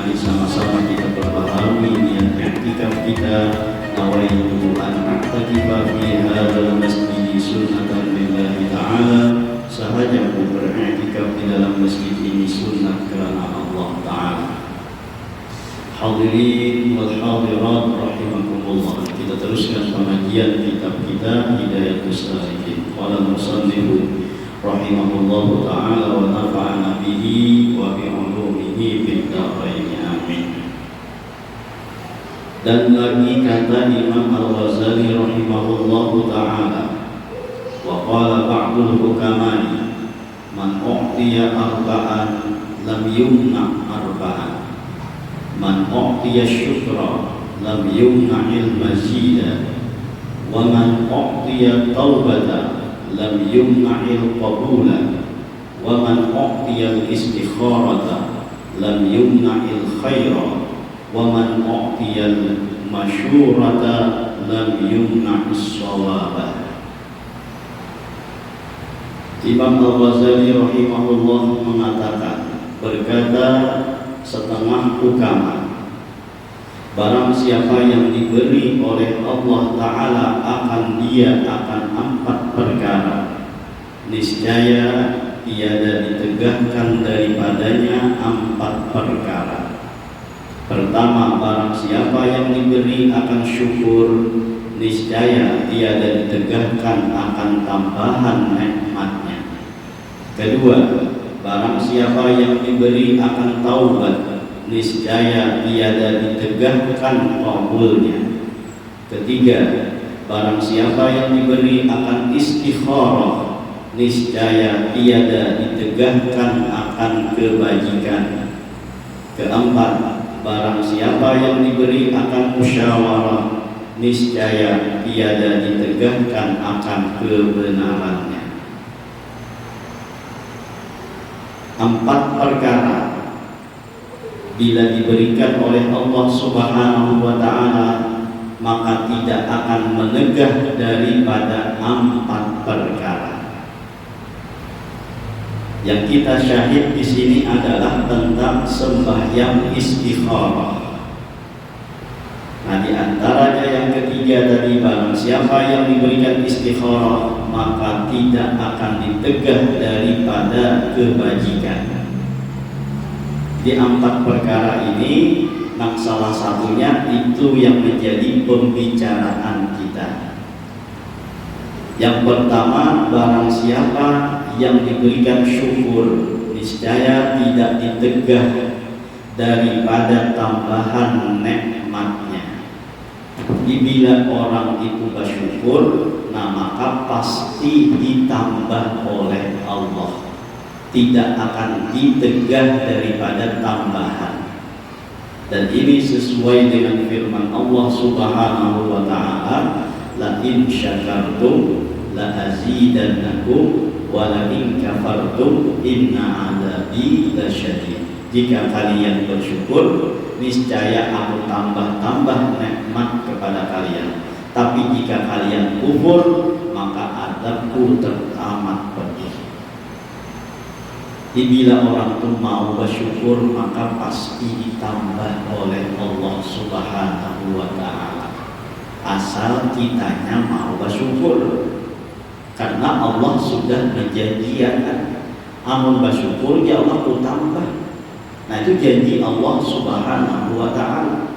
Mari sama-sama kita perbaharui niat i'tikaf kita. Nawaitu an a'takifa fi hadzal masjid sunnatan lillahi ta'ala. Sahaja aku beriktikaf di dalam masjid ini sunnah kerana Allah Ta'ala. Hadirin wal hadirat rahimakumullah. Kita teruskan pengajian kitab kita Hidayatus Salikin. Qala musannifu rahimahullahu ta'ala wa nafa'ana bihi wa bi'ulumihi fid dharain, amin. Dan lagi kata Imam Al-Ghazali rahimahullahu ta'ala, wa qala ba'dul hukamani man u'tiya arba'an lam yumna arba'an, man u'tiya syukra lam yumna'il mazida, wa man u'tiya taubata lam yumna'il qabula, wa man u'tiya al-istikharata lam yumna'il khaira, wa man u'tiya al-masyurata lam yumna'is shawaba. Imam Al-Ghazali rahimahullah mengatakan, berkata setengah ukama, barang siapa yang diberi oleh Allah Ta'ala dia akan 4 perkara, niscaya tiada ditegakkan daripadanya 4 perkara. Pertama, barang siapa yang diberi akan syukur, niscaya tiada ditegakkan akan tambahan nikmatnya. Kedua, barang siapa yang diberi akan taubat, niscaya tiada ditegakkan qabulnya. Ketiga, barang siapa yang diberi akan istikharah, niscaya tiada ditegakkan akan kebajikan. Keempat, barang siapa yang diberi akan musyawarah, niscaya tiada ditegakkan akan kebenarannya. 4 perkara bila diberikan oleh Allah Subhanahu wa Ta'ala, maka tidak akan menegah daripada 4 perkara. Yang kita syahid di sini adalah tentang sembahyang istikharah. Nah, di antaranya yang ketiga tadi, barang siapa yang diberikan istikharah, maka tidak akan ditegah daripada kebajikan. Di 4 perkara ini, salah satunya itu yang menjadi pembicaraan kita. Yang pertama, barang siapa yang diberikan syukur, niscaya tidak ditegah daripada tambahan nikmatnya. Bila orang itu bersyukur, nah maka pasti ditambah oleh Allah, tidak akan ditegah daripada tambahan. Dan ini sesuai dengan firman Allah Subhanahu wa Ta'ala, la in syakartum la azidannakum wa la in kafartum inna adzabi lasyadid. Jika kalian bersyukur, niscaya aku tambah-tambah nikmat kepada kalian. Tapi jika kalian kufur, maka azabku teramat pedih. Bila orang itu mau bersyukur, maka pasti ditambah oleh Allah Subhanahu wa Ta'ala, asal kitanya mau bersyukur. Karena Allah sudah menjanjikan, amun bersyukur ya Allah ku tambah. Nah, itu janji Allah Subhanahu wa Ta'ala.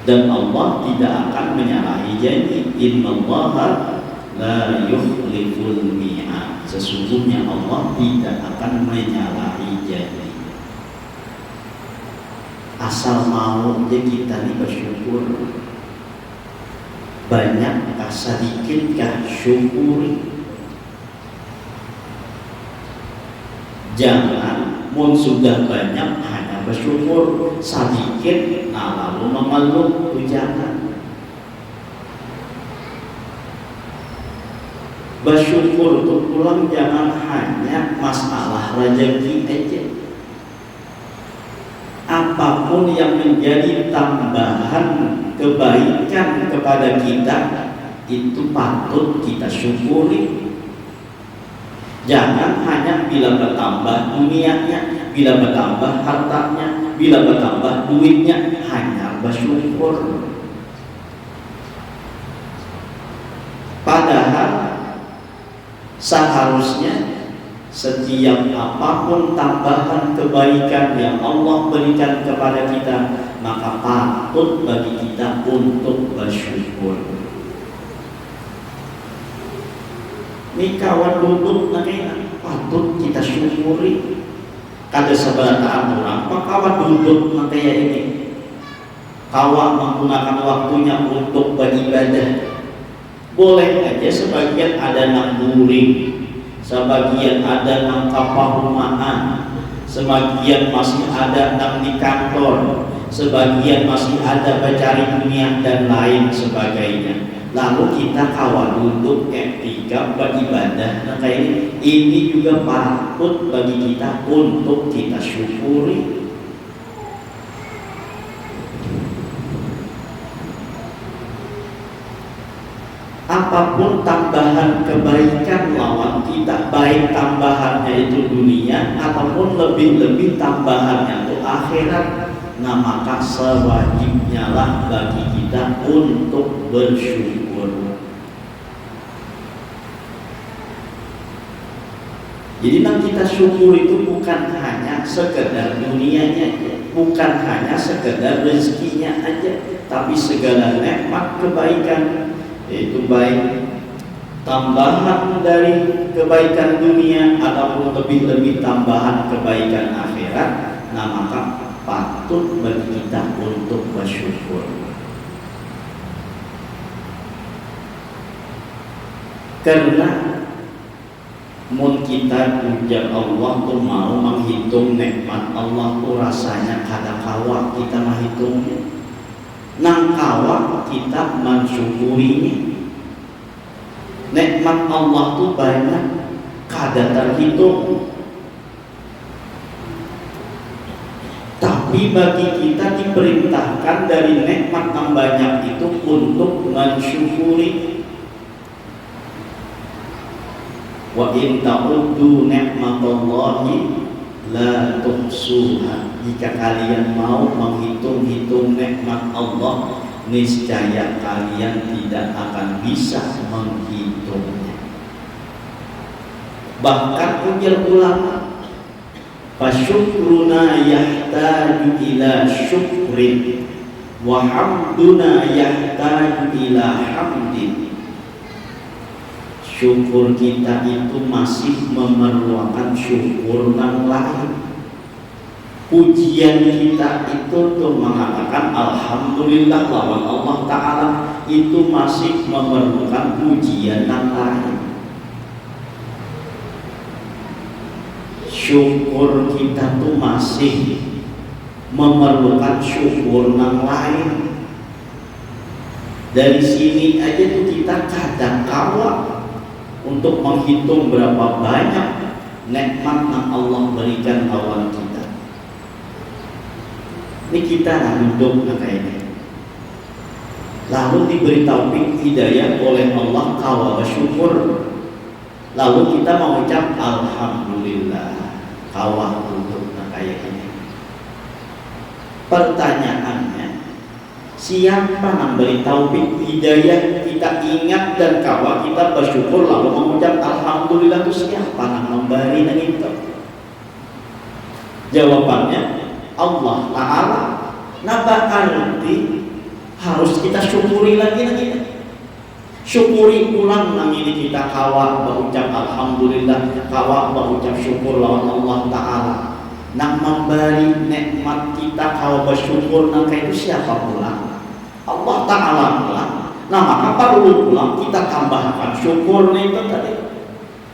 Dan Allah tidak akan menyalahi janji. Innallaha la yukhliful mi'ad. Sesungguhnya Allah tidak akan menyalahi janji. Asal mau aja kita nih bersyukur. Banyak kah sedikit kah syukuri. Jangan mun sudah banyak hanya bersyukur, sedikit nah lalu mengeluh, jangan. Bersyukur untuk pulang jangan hanya masalah rezeki aja. Apapun yang menjadi tambahan kebaikan kepada kita, itu patut kita syukuri. Jangan hanya bila bertambah dunianya, bila bertambah hartanya, bila bertambah duitnya, hanya bersyukur. Padahal seharusnya setiap apapun tambahan kebaikan yang Allah berikan kepada kita, maka patut bagi kita untuk bersyukur. Ini kawan duduk nanti patut kita syukuri. Kada seberapa orang, pak kawan duduk nanti ini, kawan menggunakan waktunya untuk beribadah. Boleh aja sebagian ada nang guring, sebagian ada nang kapahumaan, sebagian masih ada nang di kantor, sebagian masih ada mencari dunia dan lain sebagainya. Lalu kita kawan duduk etika beribadah, nah kayak ini juga patut bagi kita untuk kita syukuri. Apapun tambahan kebaikan lawan kita, baik tambahannya itu dunia ataupun lebih-lebih tambahannya itu akhirat, nah maka sewajibnya lah bagi kita untuk bersyukur. Jadi yang kita syukur itu bukan hanya sekedar dunianya, bukan hanya sekedar rezekinya aja, tapi segala nikmat kebaikan, yaitu baik tambahan dari kebaikan dunia ataupun lebih-lebih tambahan kebaikan akhirat, nah maka patut bagi kita untuk bersyukur. Karena mun kita puja Allah tuh mau menghitung nikmat Allah tuh rasanya kada kawa kita menghitungnya. Nang kawa kita mensyukurinya. Nikmat Allah tuh banyak kada terhitung. Tapi bagi kita diperintahkan dari nikmat yang banyak itu untuk mensyukuri. Wa in ta'uddu ni'matallahi la tuhsuha. Jika kalian mau menghitung-hitung nikmat Allah, niscaya kalian tidak akan bisa menghitungnya. Bahkan ujar ulama, fasyukruna yahtaju ila syukrin wa hamduna yahtaju ila hamdin. Syukur kita itu masih memerlukan syukur yang lain. Pujian kita itu tuh mengatakan alhamdulillah lawan Allah Ta'ala, itu masih memerlukan pujian yang lain. Syukur kita tuh masih memerlukan syukur yang lain. Dari sini aja tuh kita kadang kala untuk menghitung berapa banyak nikmat yang Allah berikan lawan kita. Ini kita duduk kayak ini, lalu diberi taufik hidayah oleh Allah kawa bersyukur, lalu kita mengucap alhamdulillah kawa duduk kayak ini. Pertanyaannya, siapa yang beri taufik hidayah kita ingat dan kawa kita bersyukur lalu mengucap alhamdulillah itu siapa yang memberi itu? Jawabannya Allah Ta'ala. Nah berarti harus kita syukuri lagi. Syukuri ulang namanya kita kawa berucap alhamdulillah, kawa berucap syukur lawan Allah Ta'ala. Nak memberi nikmat kita kawa bersyukur, nah itu siapa pula? Allah Ta'ala pula. Nah maka perlu pula kita tambahkan syukur itu tadi.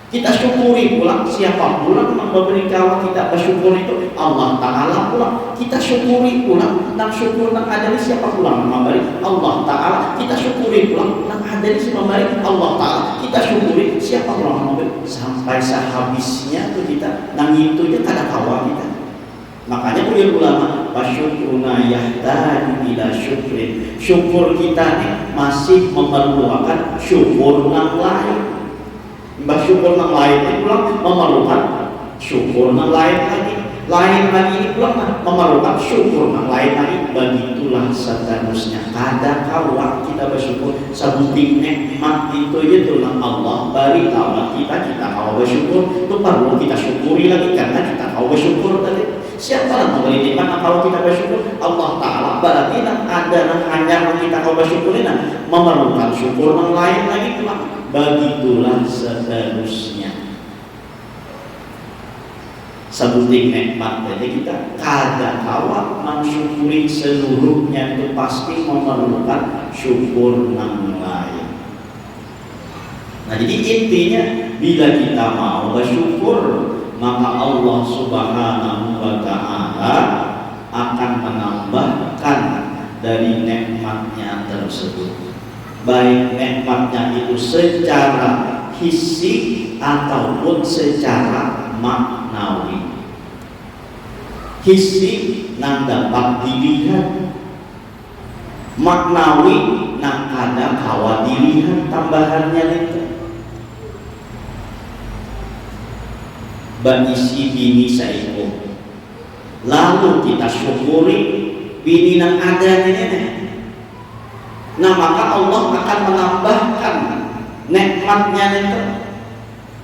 Kita syukuri pula siapa pula yang memberi kawa kita bersyukur itu? Allah Ta'ala pula. Kita syukuri pula dan syukur yang ada di siapa pula yang memberi? Allah Ta'ala. Kita syukuri pula yang ada di siapa memberi? Allah Ta'ala. Kita syukuri siapa pula yang memberi? Sampai sehabisnya tuh kita nang itu aja kada kawa kita. Makanya punya ulama, fasyukruna yahtaju ila syukrin. Syukur kita nih masih memerlukan syukur yang lain. Syukur yang lain itu memerlukan syukur yang lain lagi. Lain lagi ini pula memerlukan syukur yang lain lagi. Begitulah seterusnya. Kada kawan kita bersyukur sebuting nikmat itu nang Allah beri lawan kita kau bersyukur itu perlu kita syukuri lagi karena kita kau bersyukur tadi. Siapa yang memberi nikmat kalau kita bersyukur? Allah Ta'ala. Berarti ada hanya kita kau bersyukuri memerlukan syukur yang lain lagi pula. Begitulah seterusnya. Sebuting nikmat jadi kita kada kawa mensyukuri seluruhnya itu pasti memerlukan syukur yang lain. Nah jadi intinya bila kita mau bersyukur maka Allah Subhanahu wa Ta'ala akan menambahkan dari nikmatnya tersebut, baik nikmatnya itu secara fisik ataupun secara maknawi. Hissi nang dapat dilihat, maknawi nang ada kawa dilihat tambahannya itu. Banisi bini saiko, lalu kita syukuri bini nang ada ini. Nah maka Allah akan menambahkan nikmatnya itu.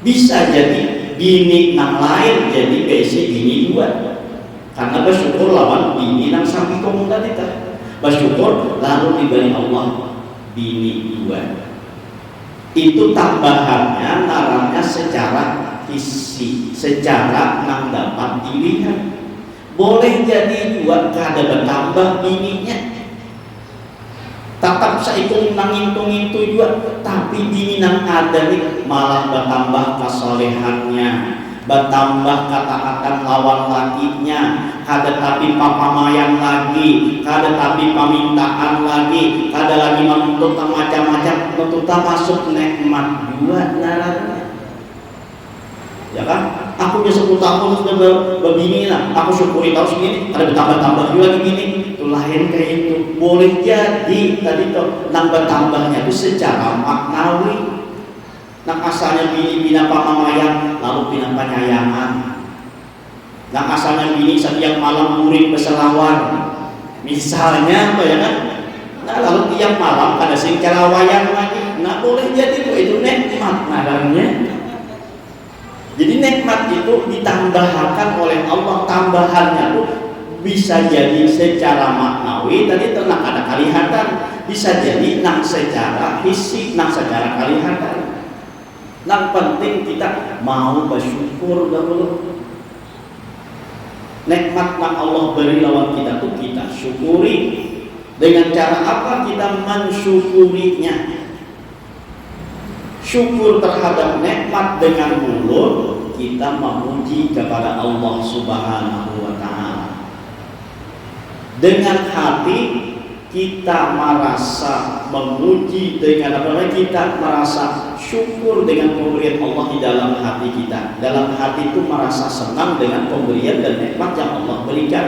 Bisa jadi bini nang lain jadi besi bini dua. Karena bersyukur lawan bini nang sampai kamu tadi bersyukur lalu diberi Allah bini dua. Itu tambahannya narangnya secara fisik, secara nang dapat dilihat. Boleh jadi dua kada bertambah bininya. Tetap saitung nang hitung itu juga, tapi bini nang ada nih malah bertambah kesolehannya, bertambah kata-kata lawan lakinya, kada tapi papamayan lagi, kada tapi pamintaan lagi, kada lagi menuntut macam-macam, menuntut masuk nikmat dua naranya. Ya kan? Aku udah 10 tahun sudah berbini lah, aku syukuri tahu segini, ada bertambah-tambah juga lagi gini. Itu lain kayak itu. Boleh jadi tadi tuh nang bertambahnya itu secara maknawi. Nang asalnya bini bina pamamayang lalu bina penyayangan. Nang asalnya bini setiap malam murid berselawar. Misalnya tuh ya kan. Nah lalu tiap malam ada sing calawayang lagi. Nah boleh jadi tuh itu nikmat nadanya. Jadi nikmat itu ditambahkan oleh Allah, tambahannya tuh bisa jadi secara maknawi tadi tenang ada kelihatan, bisa jadi nang secara fisik, nang secara kelihatan. Nang penting kita mau bersyukur dahulu. Nikmat yang Allah beri lawan kita tuh kita syukuri. Dengan cara apa kita mensyukurinya? Syukur terhadap nikmat dengan mulut kita memuji kepada Allah Subhanahu wa Ta'ala. Dengan hati kita merasa memuji, dengan apa namanya kita merasa syukur dengan pemberian Allah di dalam hati kita. Dalam hati itu merasa senang dengan pemberian dan nikmat yang Allah berikan.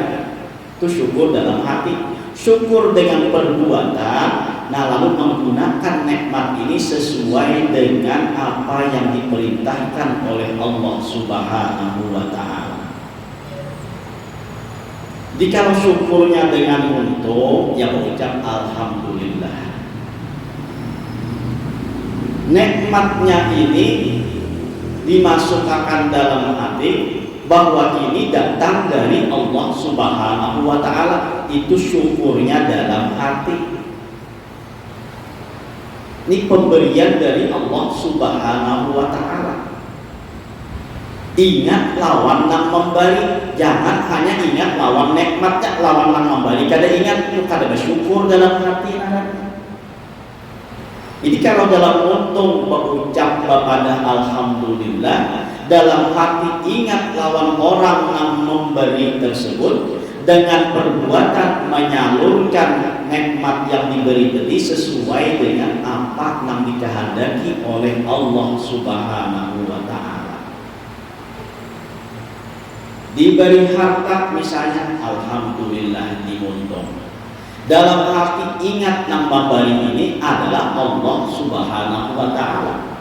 Itu syukur dalam hati. Syukur dengan perbuatan, nah lalu menggunakan nikmat ini sesuai dengan apa yang diperintahkan oleh Allah Subhanahu wa Ta'ala. Jika syukurnya dengan untung, ya mengucap alhamdulillah. Nikmatnya ini dimasukkan dalam hati bahwa ini datang dari Allah Subhanahu wa Ta'ala. Itu syukurnya dalam hati. Ini pemberian dari Allah Subhanahu wa Ta'ala. Ingat lawan yang memberi, jangan hanya ingat lawan nikmatnya, lawan yang memberi. Kada ingat itu kada bersyukur dalam hati anaknya. Jadi kalau dalam untung berucap kepada alhamdulillah, dalam hati ingat lawan orang yang memberi tersebut, dengan perbuatan menyalurkan nikmat yang diberi tadi sesuai dengan apa yang dikehendaki oleh Allah Subhanahu wa Ta'ala. Diberi harta misalnya alhamdulillah diuntung. Dalam hati ingat yang memberi ini adalah Allah Subhanahu wa Ta'ala.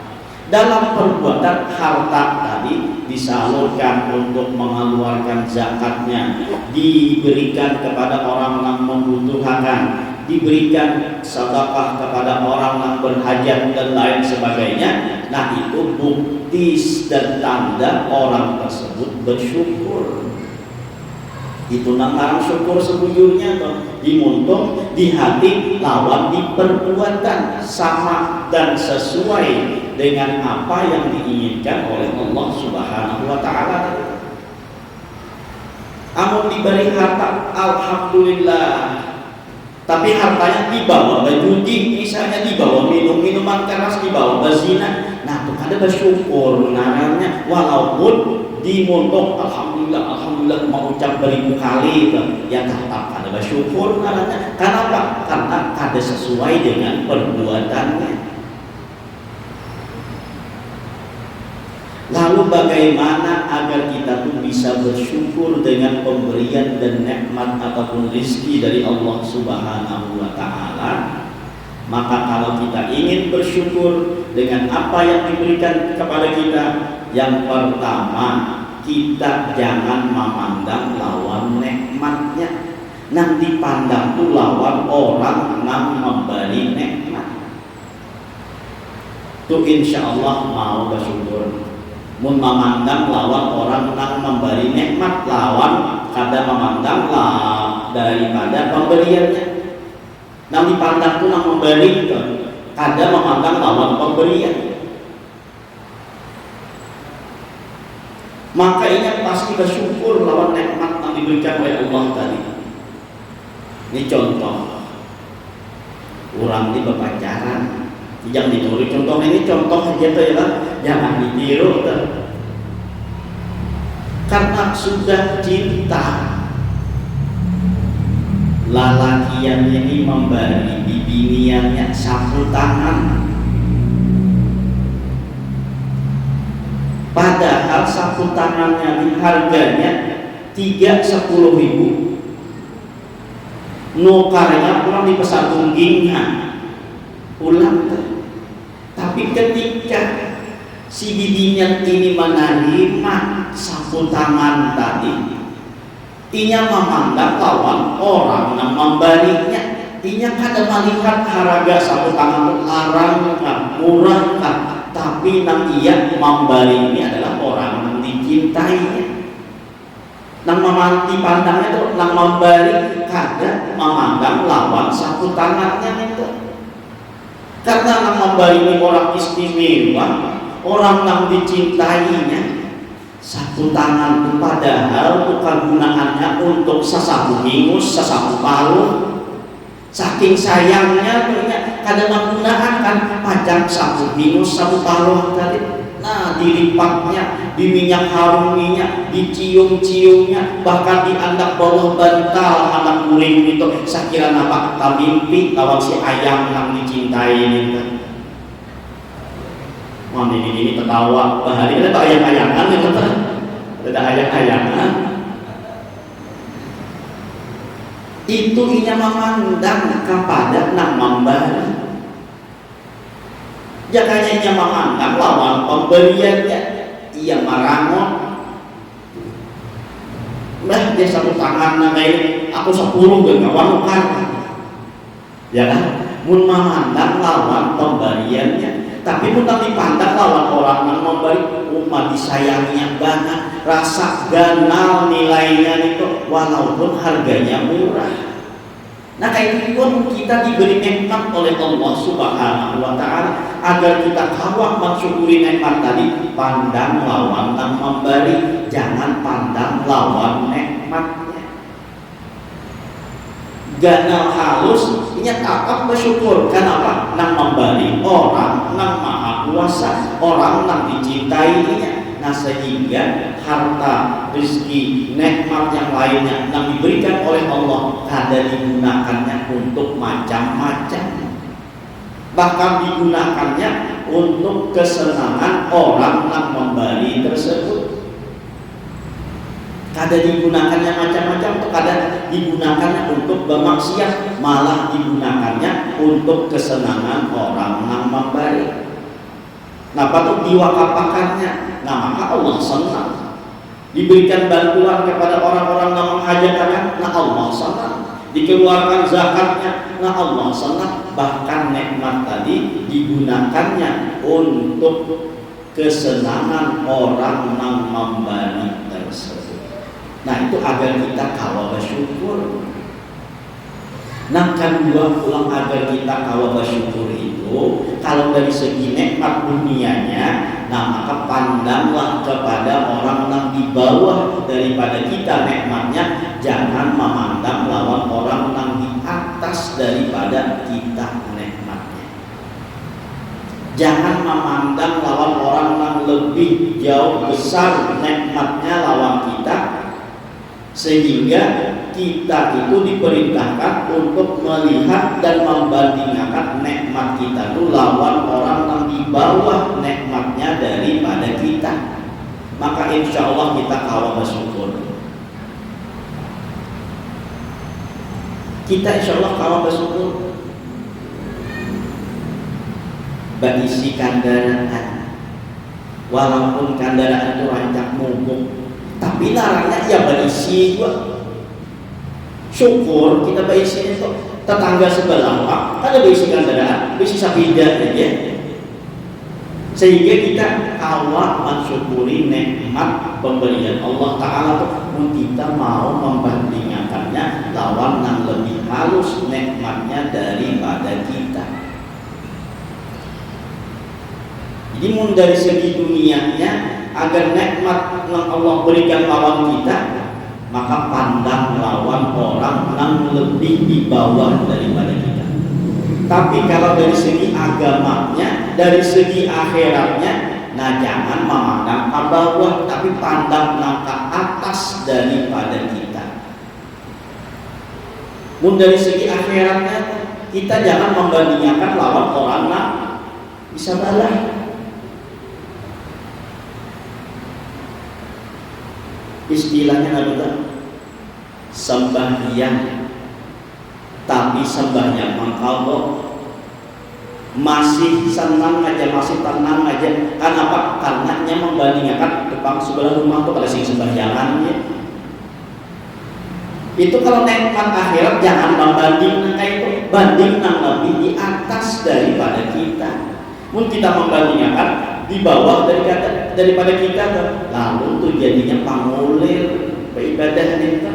Dalam perbuatan harta tadi disalurkan untuk mengeluarkan zakatnya, diberikan kepada orang yang membutuhkan, diberikan sedekah kepada orang yang berhajat dan lain sebagainya. Nah, itu bukti dan tanda orang tersebut bersyukur. Itu namanya syukur sebujurnya toh, dimuntung di hati lawan di perbuatan, sama dan sesuai dengan apa yang diinginkan oleh Allah Subhanahu wa taala. Amun diberi harta alhamdulillah, tapi hartanya dibawa berjudi, misalnya dibawa minuman keras, dibawa berzina, nah itu ada bersyukur namanya, walaupun dimontok alhamdulillah mau ucap beribu kali itu, ya tetap ada bersyukur namanya. Kenapa? Karena ada sesuai dengan perbuatannya. Lalu bagaimana agar kita tuh bisa bersyukur dengan pemberian dan nikmat ataupun rezeki dari Allah Subhanahu wa taala? Maka kalau kita ingin bersyukur dengan apa yang diberikan kepada kita, yang pertama kita jangan memandang lawan nikmatnya. Nang dipandang tuh lawan orang yang memberi nikmat. Tuh insya Allah mau bersyukur. Mun memandang lawan orang yang memberi nikmat, lawan kada memandang daripada pemberiannya. Nang dipandang tuh nang memberi itu, kada memandang lawan pemberian. Maka ini pasti bersyukur lawan nikmat yang diberikan oleh Allah tadi. Ini contoh orang di berpacaran, jangan ditiru contoh ini, contoh aja tuh ya, jangan ditiru tuh. Karena sudah cinta, lalakian ini memberi bibiniannya sapu tangan. Padahal sapu tangannya harganya 3-10 ribu. Nukarnya pulang di pasar tunggingnya pulang tuh. Tapi ketika si bibinya ini menerima sapu tangan tadi, inya memandang lawan orang yang memberinya. Inya kada melihat harga sapu tangan larang kan, murah kan, tapi nang ia memberi ini adalah orang yang dicintainya. Nang dipandangnya itu nang memberi, kada memandang lawan sapu tangannya itu. Karena nang memberi ini orang istimewa, orang yang dicintainya. Sapu tangan itu padahal bukan gunaannya untuk sesapu hingus, sesapu palu. Saking sayangnya kada menggunakan kan pajak sapu hingus, sapu palu tadi. Nah, dilipatnya, di minyak harum minyak, dicium-ciumnya, bahkan diandak bawah bantal anak guling itu. Sakira apa? Mimpi lawan si ayam yang dicintai ini. Wah, ini tertawa. Bahari ada ayam-ayaman ya betul. Ada ayam-ayaman. Itu inya memandang kepada nang memberi. Jakanya ia memandang lawan pemberiannya, ia marangon. Mbah dia satu tangan namanya aku 10 kawan kan. Ya kan? Mun memandang lawan pemberiannya, tapi mun dipandang lawan orang yang memberi, umat disayanginya banget, rasa ganal nilainya itu walaupun harganya murah. Nah, kayak itu pun kita diberi nikmat oleh Allah Subhanahu wa taala, agar kita kawak mensyukuri nikmat tadi, pandang lawan yang memberi, jangan pandang lawan nikmatnya. Ganal halus, ini takap bersyukur. Kenapa? Nang memberi orang nang maha kuasa, orang nang dicintainya. Nah, sehingga harta, rezeki, nikmat yang lainnya yang diberikan oleh Allah kada digunakannya untuk macam-macam. Bahkan digunakannya untuk kesenangan orang yang memberi tersebut. Kada digunakannya macam-macam, kada digunakannya untuk bermaksiat, malah digunakannya untuk kesenangan orang yang memberi. Nah, patut diwakapakannya. Nah, maka Allah senang. Diberikan bantuan kepada orang-orang yang menghajatkan, nah Allah senang. Dikeluarkan zakatnya, nah Allah senang. Bahkan nikmat tadi digunakannya untuk kesenangan orang yang memberi tersebut. Nah, itu agar kita kawa bersyukur. Nah, kedua pulang agar kita kawa bersyukur itu, kalau dari segi nikmat dunianya, nah maka pandanglah kepada orang yang di bawah daripada kita nikmatnya, jangan memandang lawan orang yang di atas daripada kita nikmatnya. Jangan memandang lawan orang yang lebih jauh besar nikmatnya lawan kita, sehingga kita itu diperintahkan untuk melihat dan membandingkan nikmat kita itu lawan orang yang di bawah nikmatnya daripada kita. Maka insya Allah kita kawa bersyukur. Kita insya Allah kawa bersyukur. Berisi kendaraan, walaupun kendaraan itu rancak mogok, tapi larangnya ya berisi juga. Syukur kita berisi itu. Tetangga sebelah ada berisi kendaraan, berisi sepeda aja. Sehingga kita awak mensyukuri nikmat pemberian Allah Ta'ala itu, kita mau membandingkannya lawan yang lebih halus nikmatnya daripada kita. Jadi dari segi dunianya, agar nikmat yang Allah berikan lawan kita, maka pandang lawan orang yang lebih di bawah daripada kita. Tapi kalau dari segi agamanya, dari segi akhiratnya, nah jangan memandang ke bawah, tapi pandang ke atas daripada kita. Mun dari segi akhiratnya, kita jangan membandingkan lawan orang yang bisa balah. Istilahnya adalah sembahyang, tapi sembahyang mengkabul, masih senang aja, masih tenang aja. Kenapa? Karena membandingkan depan sebelah rumah tuh pada sing sembahyangannya. Itu kalau nikmat akhirat jangan membanding kayak itu, banding yang lebih di atas daripada kita. Mungkin kita membandingkan di bawah daripada kita, lalu tuh jadinya pangulir beribadah itu.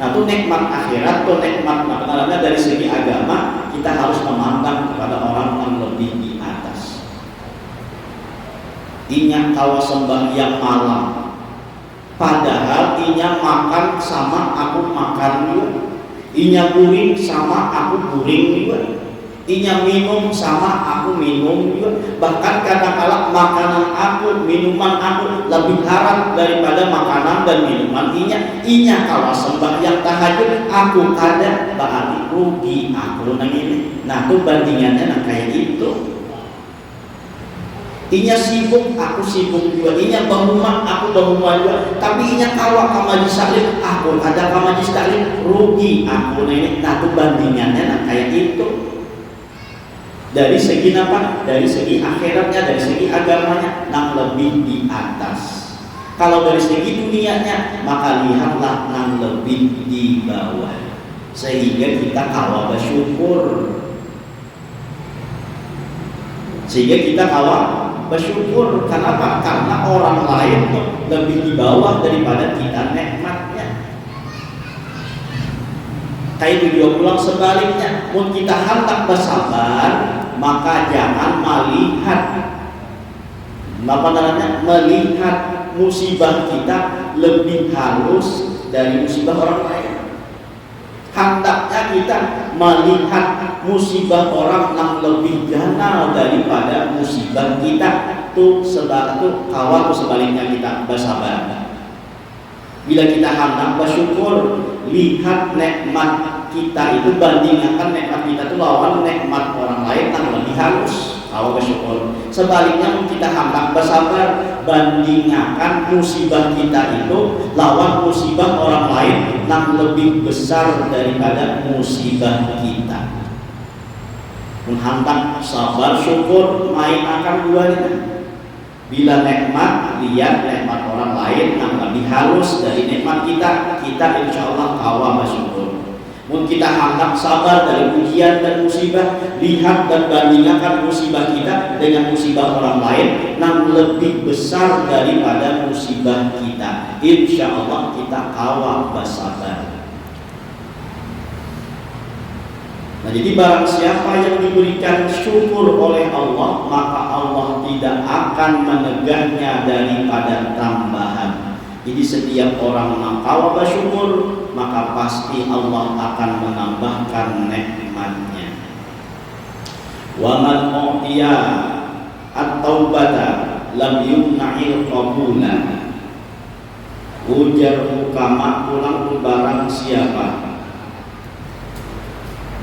Nah, itu nikmat akhirat, tuh nikmat maknanya dari segi agama, kita harus memandang kepada orang yang lebih di atas. Inya kawa sembahyang malam, padahal inya makan sama aku makan juga, inya guring sama aku guring juga, inya minum sama aku minum juga. Bahkan kadang-kala makanan aku, minuman aku lebih haram daripada makanan dan minuman inya kalau sembahyang tahajud aku kada, berarti rugi aku nang ini. Nah, itu bandingannya nah kayak gitu. Inya sibuk, aku sibuk juga. Inya bahuma, aku bahuma juga. Tapi inya kawak ke majlis taklim, aku kada ke majlis taklim, rugi aku nang ini. Nah, itu bandingannya nah kayak gitu. Dari segi apa? Dari segi akhiratnya, dari segi agamanya, yang lebih di atas. Kalau dari segi dunianya, maka lihatlah yang lebih di bawah. Sehingga kita kawa bersyukur. Sehingga kita kawa bersyukur. Kenapa? Karena orang lain lebih di bawah daripada kita nikmatnya. Kayak juga pulang sebaliknya, mun kita hendak bersabar, maka jangan melihat musibah kita lebih halus dari musibah orang lain. Hendaknya kita melihat musibah orang yang lebih ganal daripada musibah kita. Tuh kawal sebaliknya kita bersabar. Bila kita hendak bersyukur, lihat nikmat kita itu bandingkan nikmat kita itu lawan nikmat orang lain yang lebih halus. Kalau bersyukur. Sebaliknya kita hendak bersabar, bandingkan musibah kita itu lawan musibah orang lain yang lebih besar daripada musibah kita. menghantam sabar syukur main akan duanya. Bila nikmat, lihat nikmat orang lain yang lebih halus dari nikmat kita, kita insya Allah kawa bersyukur. Mungkin kita hantam sabar dari ujian dan musibah, lihat dan bandingkan musibah kita dengan musibah orang lain yang lebih besar daripada musibah kita. Insya Allah kita kawa bersabar. Nah, jadi barang siapa yang diberikan syukur oleh Allah, maka Allah tidak akan menegahnya daripada tambahan. Jadi setiap orang mengkawa bersyukur, maka pasti Allah akan menambahkan nikmatnya. Wa man u'tiya at-taubata lam yumna'il qabula. Ujar hukama pulang barang siapa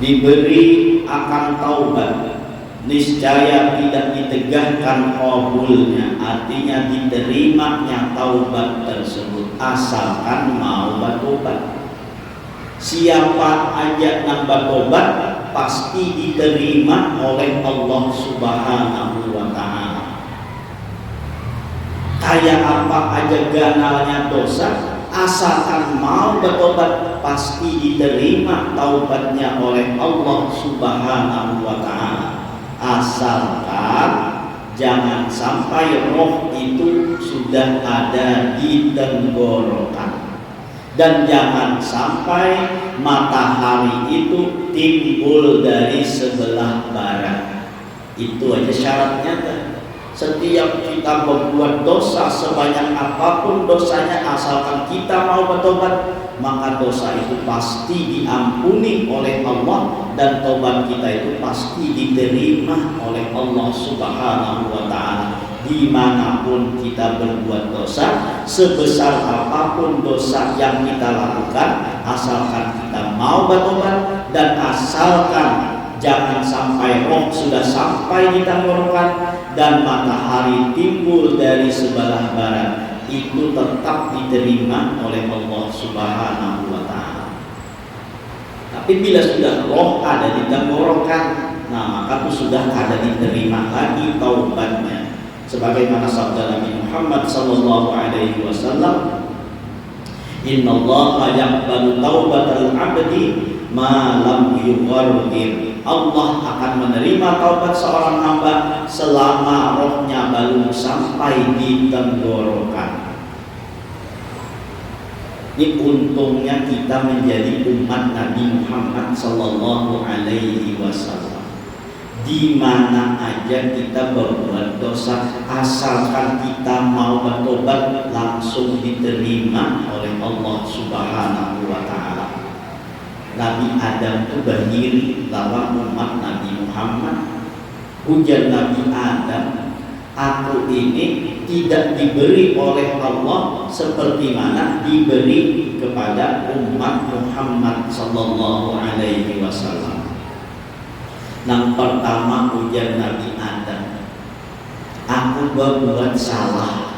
diberi akan taubat, niscaya tidak ditegahkan qabulnya, artinya diterimanya taubat tersebut asalkan mau bertobat. Siapa aja yang bertobat pasti diterima oleh Allah Subhanahu wa ta'ala. Kayak apa aja ganalnya dosa, asalkan mau bertobat pasti diterima taubatnya oleh Allah Subhanahu wa ta'ala. Asalkan jangan sampai roh itu sudah ada di tenggorokan, dan jangan sampai matahari itu timbul dari sebelah barat. Itu aja syaratnya kan? Setiap kita berbuat dosa sebanyak apapun dosanya, asalkan kita mau bertobat, maka dosa itu pasti diampuni oleh Allah, dan tobat kita itu pasti diterima oleh Allah Subhanahu wa ta'ala. Dimanapun kita berbuat dosa, sebesar apapun dosa yang kita lakukan, asalkan kita mau bertobat dan asalkan jangan sampai roh sudah sampai di tenggorokan dan matahari timbul dari sebelah barat, itu tetap diterima oleh Allah Subhanahu wa ta'ala. Tapi bila sudah roh ada di tenggorokan, nah maka itu sudah ada diterima lagi taubatnya. Sebagaimana sabda Nabi Muhammad sallallahu alaihi wasallam, "Innallaha yaqbalu taubatal 'abdi ma lam yughargir." Allah akan menerima taubat seorang hamba selama rohnya belum sampai di tenggorokan. Ini untungnya kita menjadi umat Nabi Muhammad sallallahu alaihi wasallam. Di mana aja kita berbuat dosa, asalkan kita mau bertobat, langsung diterima oleh Allah Subhanahu wa ta'ala. Nabi Adam itu berdiri lawan umat Nabi Muhammad. Ujar Nabi Adam, aku ini tidak diberi oleh Allah seperti mana diberi kepada umat Muhammad sallallahu alaihi wasallam. Yang pertama ujar Nabi Adam, aku berbuat salah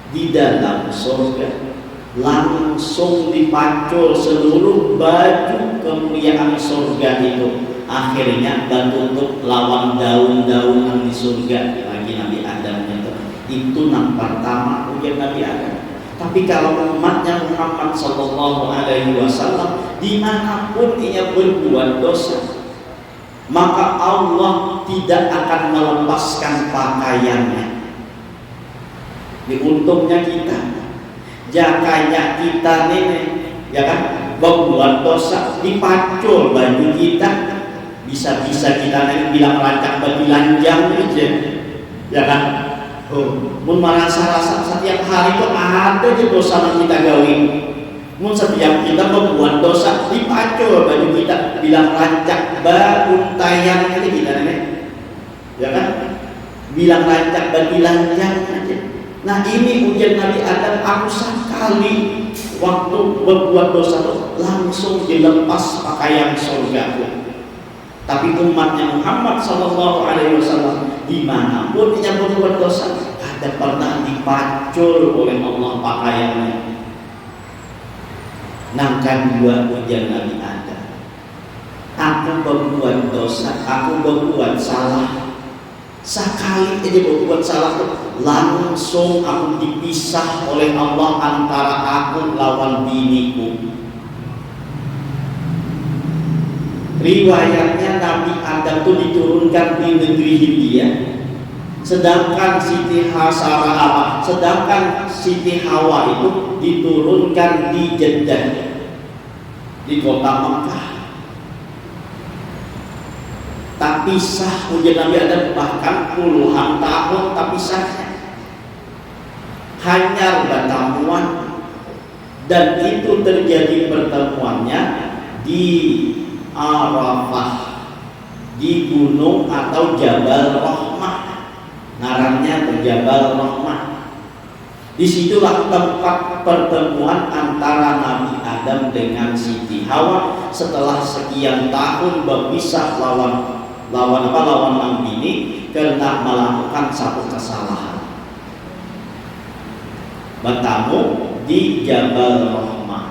di dalam surga, langsung dipacul seluruh baju kemuliaan surga itu. Akhirnya bentuk lawan daun-daunan di surga bagi Nabi Adam itu yang pertama ujian Nabi Adam. Tapi kalau umatnya Muhammad sallallahu alaihi wasallam dimanapun ia berbuat dosa, maka Allah tidak akan melepaskan pakaiannya. Di untungnya kita, jakanya kita nih, ya kan, berbuat dosa dipacul baju kita, bisa-bisa kita nih bilang rancak berbilanjang aja, ya kan. Mun merasa-rasa setiap hari itu ada aja dosa yang kita gawe. Mun setiap kita membuat dosa dipacul baju kita, bilang rancak beruntayan aja kita nih, ya kan, bilang rancak berbilanjang aja. Nah ini ujian Nabi Adam, aku sekali waktu berbuat dosa langsung dilepas pakaian surga. Tapi umatnya Muhammad sallallahu alaihi wasallam dimanapun ia berbuat dosa, ada pernah dipacul oleh Allah pakaiannya. Nah kedua ujian Nabi Adam, aku berbuat dosa, aku berbuat salah. Sekali aja berbuat salah tuh langsung aku dipisah oleh Allah antara aku lawan biniku. Riwayatnya Nabi Adam tuh diturunkan di negeri Hindia, sedangkan Siti Hawa itu diturunkan di Jeddah, di kota Mekah. Tak pisah ujian Nabi Adam bahkan puluhan tahun tak pisahnya, hanya pertemuan, dan itu terjadi pertemuannya di Arafah, di gunung atau Jabal Rahmah, ngarannya Jabal Rahmah. Disitulah tempat pertemuan antara Nabi Adam dengan Siti Hawa setelah sekian tahun berpisah lawan Nabi ini karena melakukan satu kesalahan. Bertemu di Jabal Rahmah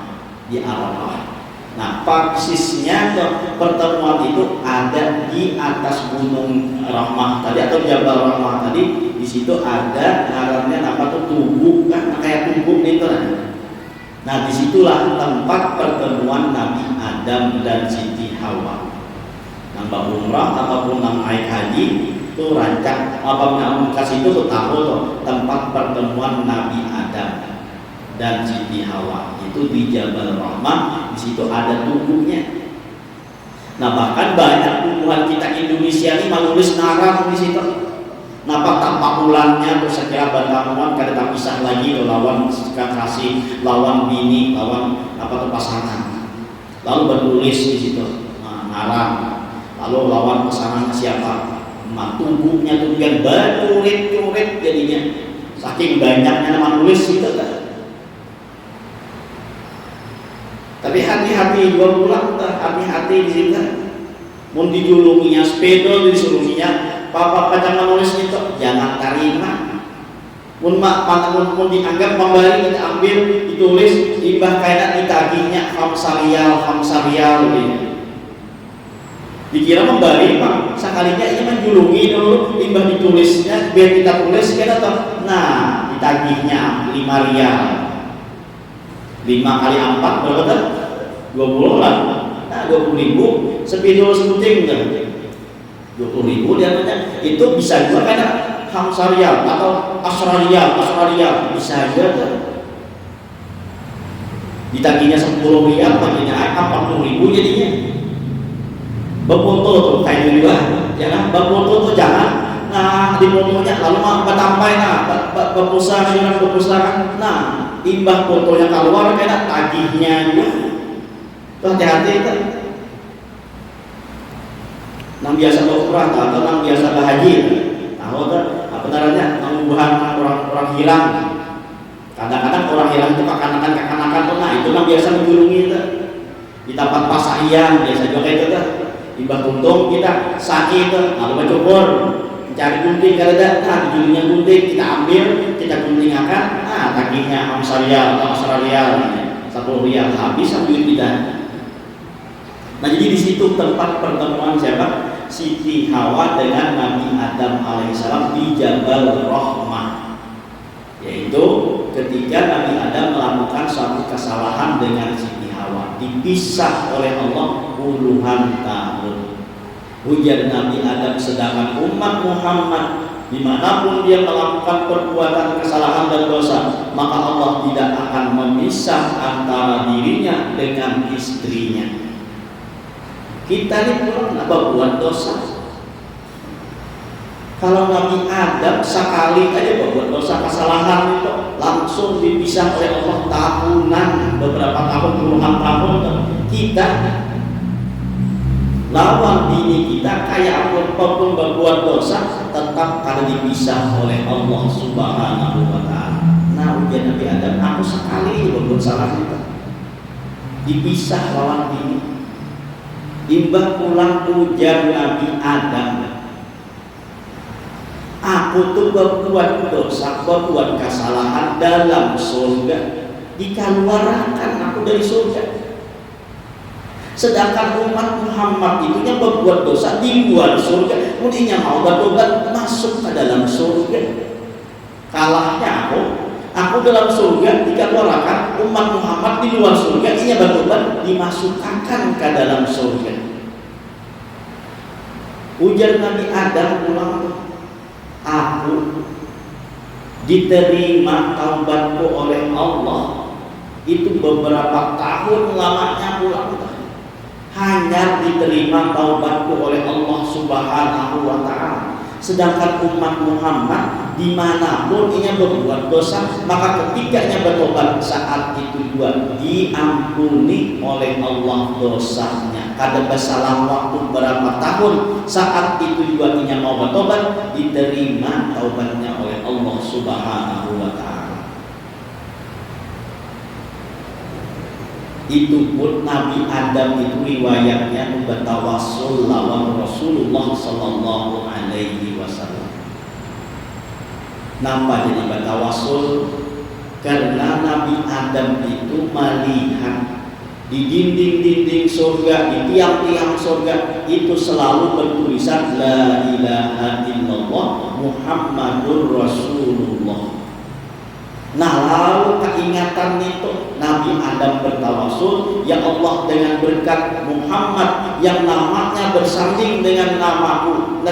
di Arafah. Nah, persisnya pertemuan itu ada di atas gunung Rahmah tadi atau Jabal Rahmah tadi. Di situ ada ngarannya apa tuh tubuh kan kayak tubuh itu. Nah, disitulah tempat pertemuan Nabi Adam dan Siti Hawa. Nambah umrah ataupun naik haji itu rancang apa kasih itu tuh tahu tuh tempat pertemuan Nabi Adam dan Siti Hawa itu di Jabal Rahmah. Di situ ada tubuhnya. Nah, bahkan banyak tumbuhan kita Indonesia ini menulis ngarang di situ. Napa tanpa bulannya terus sekira bantamuan kada tak pisah lagi lawan kasih, lawan bini, lawan apa tuh pasangan. Lalu bertulis di situ ngarang. Lalu lawan pasangan siapa? Tubuhnya tuh yang bercurit-curit jadinya. Saking banyaknya menulis itu kan. Tapi hati-hati dua bulan, hati-hati di sini. Mau dijuluminya sepeda, disuruhnya papa jangan nulis itu, jangan terima. Mun mau dianggap membeli kita ambil, ditulis, imbah kaitan ditagihnya hamsarial gitu. Dikira membeli pak, sekalinya ini menjulungi dulu, imbah ditulisnya, biar kita tulis kita tahu. Nah, ditagihnya 5 rial. 5 kali 4 berapa tuh? 20 lah. Nah, 20.000 sepidol sebuting kan. 20.000 dia namanya. Itu bisa juga karena hamsarial atau asrarial bisa juga kan. Ditagihnya 10 rial, paginya 40.000 jadinya. Berfoto tuh kayak juga, jangan berfoto tuh jangan. Nah, di fotonya lalu bertampai berpusaka. Nah, imbah fotonya keluar kena tagihnya juga. Tuh hati-hati kan. Nang biasa berkurang atau nang biasa berhaji. Tahu kan apa namanya? Pengubahan orang hilang. Kadang-kadang orang hilang itu kekanakan tuh. Nah, itu nang biasa menjulungi itu. Di tempat pasahian biasa juga itu tuh. Imbah untung kita sakit tuh, lalu mencukur. Cari gunting kalau ada, nah ujungnya gunting kita ambil, kita guntingakan, nah tagihnya hamsarial atau asrarial, 10 rial habis sambil kita. Nah, jadi di situ tempat pertemuan siapa? Siti Hawa dengan Nabi Adam alaihissalam di Jabal Rahmah. Yaitu ketika Nabi Adam melakukan suatu kesalahan dengan Siti Hawa, dipisah oleh Allah puluhan tahun. Ujian Nabi Adam, sedangkan umat Muhammad dimanapun dia melakukan perbuatan kesalahan dan dosa, maka Allah tidak akan memisah antara dirinya dengan istrinya. Kita ini pun apa buat dosa. Kalau Nabi Adam sekali aja berbuat dosa kesalahan itu langsung dipisah oleh Allah tahunan, beberapa tahun, puluhan tahun. Kita lawan dini kita kayak apapun berbuat dosa tetap akan dipisah oleh Allah Subhanahu wa ta'ala. Nah, ujian Nabi Adam, aku sekali berbuat salah itu dipisah lawan dini. Imbah pulang ujian Nabi Adam, aku tuh berbuat dosa, berbuat kesalahan dalam surga, dikeluarkan aku dari surga. Sedangkan umat Muhammad itu yang berbuat dosa di luar surga, kemudian mau bertobat masuk ke dalam surga. Kalahnya aku dalam surga 3 rakaat, umat Muhammad di luar surga, ia bertobat dimasukkan ke dalam surga. Ujar Nabi Adam pulang, aku diterima taubatku oleh Allah itu beberapa tahun lamanya pulang, hanya diterima taubatku oleh Allah Subhanahu wa ta'ala. Sedangkan umat Muhammad dimanapun ia berbuat dosa, maka ketika ia bertobat saat itu juga diampuni oleh Allah dosanya. Kada bersalah waktu berapa tahun, saat itu juga ia mau bertobat, diterima taubatnya oleh Allah Subhanahu wa ta'ala. Itu pun Nabi Adam itu riwayatnya bertawassul lawan Rasulullah sallallahu alaihi wasallam. Kenapa jadi bertawassul? Karena Nabi Adam itu melihat di dinding-dinding surga, di tiang-tiang surga itu selalu bertulisan La ilaha illallah Muhammadur Rasulullah. Nah, lalu keingatan itu Nabi Adam bertawassul, ya Allah, dengan berkat Muhammad yang namanya bersanding dengan namaku,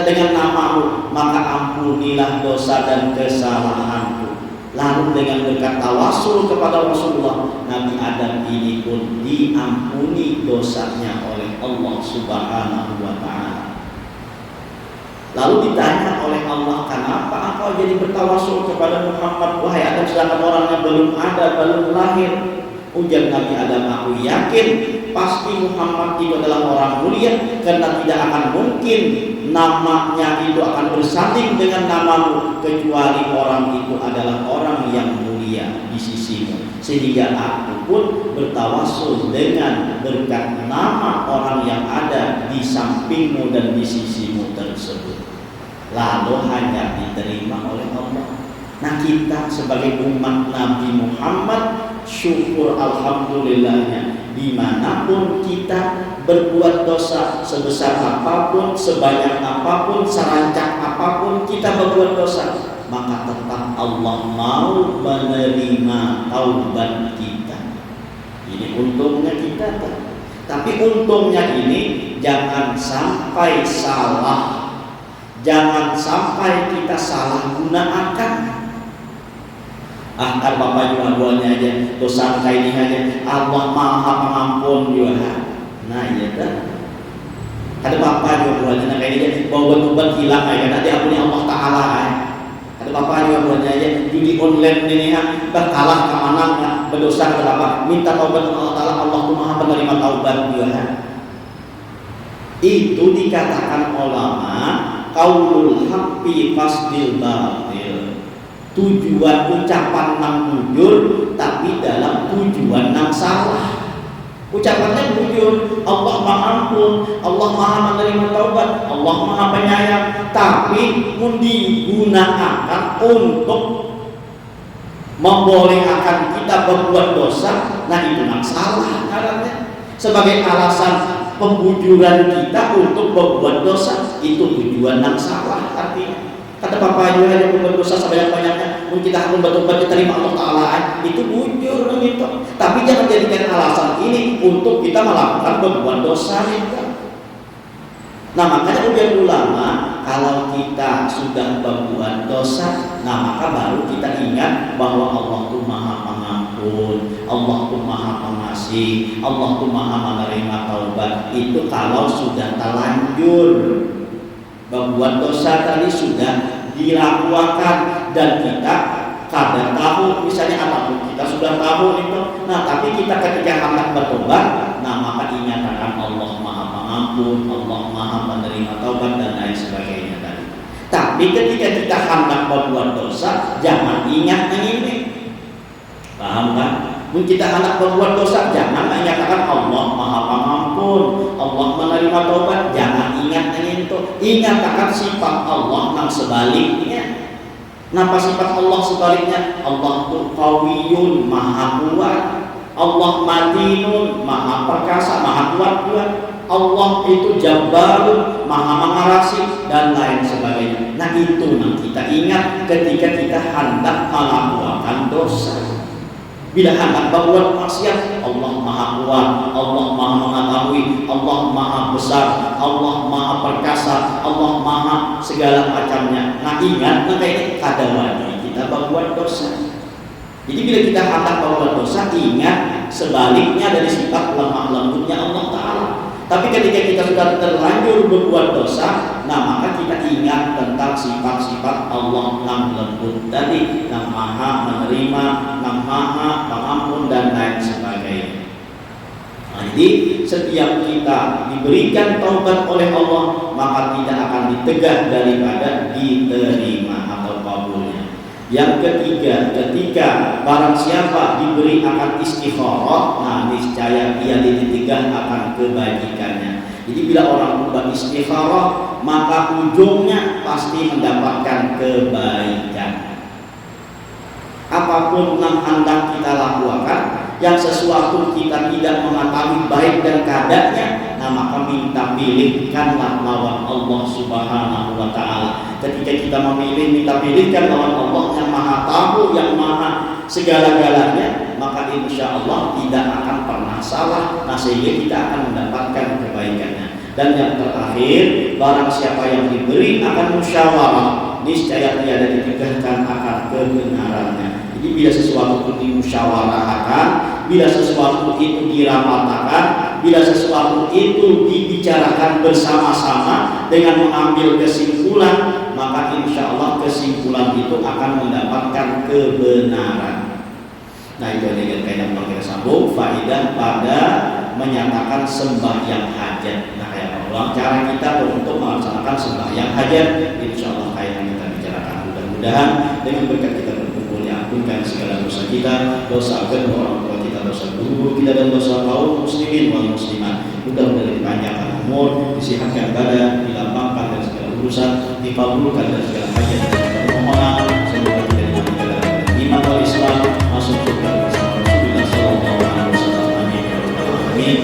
maka ampunilah dosa dan kesalahanku. Lalu dengan berkat tawassul kepada Rasulullah, Nabi Adam ini pun diampuni dosanya oleh Allah Subhanahu wa ta'ala. Lalu ditanya oleh Allah, kenapa engkau jadi bertawassul kepada Muhammad, wahai Adam, sedangkan orangnya belum ada, belum lahir? Ujar Nabi Adam, aku yakin pasti Muhammad itu adalah orang mulia, karena tidak akan mungkin namanya itu akan bersanding dengan namamu, kecuali orang itu adalah orang yang mulia di sisimu. Sehingga aku pun bertawassul dengan berkat nama orang yang ada di sampingmu dan di sisimu tersebut. Lalu hanya diterima oleh Allah. Nah, kita sebagai umat Nabi Muhammad, syukur alhamdulillahnya, dimanapun kita berbuat dosa, sebesar apapun, sebanyak apapun, serancak apapun kita berbuat dosa, maka tetap Allah mau menerima taubat kita. Ini untungnya kita. Tapi untungnya ini jangan sampai salah, jangan sampai kita salah gunakan. Kan Bapak juga buatnya aja dosa kayak ini aja, Allah Maha Pengampun juga. Nah, iya kan? Ada Bapak juga buatnya kayak ini aja, bawa beban hilang aja, nanti ampuni Allah Ta'ala. Ada Bapak juga buatnya aja, judi online ini ya, berkalah ke mana berdosa ke Bapak, minta taubat Allah Ta'ala, Allah tuh Maha penerima taubat juga. Itu dikatakan ulama, qaulul haqqi qasdil batil. Tujuan ucapan nang jujur, tapi dalam tujuan nang salah. Ucapannya jujur, Allah Maha Ampun, Allah Maha menerima taubat, Allah Maha penyayang, tapi digunakan untuk membolehkan kita berbuat dosa, nah itu nang salah caranya. Sebagai alasan pembujuran kita untuk berbuat dosa, itu tujuan nang salah artinya. Kata Bapak juga yang berbuat dosa sebanyak-banyaknya, mungkin kita akan bertobat diterima Allah Ta'ala, itu bujur gitu. Tapi jangan jadikan alasan ini untuk kita melakukan berbuat dosa gitu. Nah, makanya ujian ulama, kalau kita sudah berbuat dosa, nah maka baru kita ingat bahwa Allah itu Maha Pengampun, Allah itu Maha Pengasih, Allah itu Maha menerima taubat. Itu kalau sudah terlanjur berbuat dosa tadi, sudah dilakukan dan kita kadang tahu, misalnya apapun kita sudah tahu itu. Nah, tapi kita ketika hendak bertobat, nah maka ingatkan Allah Maha Pengampun, Allah Maha menerima taubat dan lain sebagainya tadi. Tapi ketika kita hendak berbuat dosa, jangan ingat ini. Paham kan? Kita hendak berbuat dosa, jangan menyatakan Allah Maha Pengampun, Allah menerima taubat, jangan ingat itu. Ingatkan sifat Allah yang sebaliknya. Kenapa sifat Allah sebaliknya? Allah itu Qawiyun, Maha Kuat. Allah Matinun, maha perkasa, maha kuat. Allah itu Jabbarun, maha mengarasi, dan lain sebagainya. Nah itu yang kita ingat ketika kita hendak melakukan dosa. Bila hendak berbuat maksiat, Allah maha kuat, Allah maha mengetahui, Allah maha besar, Allah maha perkasa, Allah maha segala macamnya. Nah ingat, maka ini kada wajib kita berbuat dosa. Jadi bila kita hendak berbuat dosa, ingat sebaliknya dari sifat lemah lembutnya Allah Ta'ala. Tapi ketika kita sudah terlanjur berbuat dosa, nah maka kita ingat tentang sifat-sifat Allah yang lembut tadi, yang maha menerima, yang maha pengampun, dan lain sebagainya. Nah, jadi setiap kita diberikan taubat oleh Allah, maka tidak akan ditegah daripada diterima atau kabulnya. Yang ketiga, ketika barang siapa diberi akan istikharah, nah niscaya dia ditegah akan kebajikannya. Jadi bila orang berbuat istikharah, maka ujungnya pasti mendapatkan kebaikan. Apapun yang hendak kita lakukan, yang sesuatu kita tidak mengetahui baik dan keadaannya, nah maka minta pilihkanlah lawan Allah Subhanahu wa Ta'ala. Ketika kita memilih, minta pilihkan lawan Allah yang maha tahu, yang maha segala-galanya, maka insya Allah tidak akan pernah salah. Nah sehingga kita akan mendapatkan kebaikannya. Dan yang terakhir, barang siapa yang diberi akan musyawarah, niscaya tiada ditegahkan akan kebenarannya. Jadi bila sesuatu itu dimusyawarahkan, bila sesuatu itu dirapatkan, bila sesuatu itu dibicarakan bersama-sama dengan mengambil kesimpulan, maka insya Allah kesimpulan itu akan mendapatkan kebenaran. Nah itu adalah kaidah yang kita sambung, faidah pada menyatakan sembahyang hajat. Nah kayak Allah cara kita untuk melaksanakan sembahyang hajat, insya Allah kaidah kita bicarakan. Mudah-mudahan dengan berkat kita berkumpul diampunkan segala dosa kita, dosa kedua orang tua kita, dosa guru kita, dan dosa kaum muslimin wal muslimat. Mudah-mudahan dipanjangkan umur, disihatkan badan, dilapangkan dari segala urusan, dikabulkan dari segala hajat dan segala permohonan. Semoga kita dimatikan dalam iman wal Islam, masuk surga bersama Rasulullah sallallahu alaihi wasallam. Amin.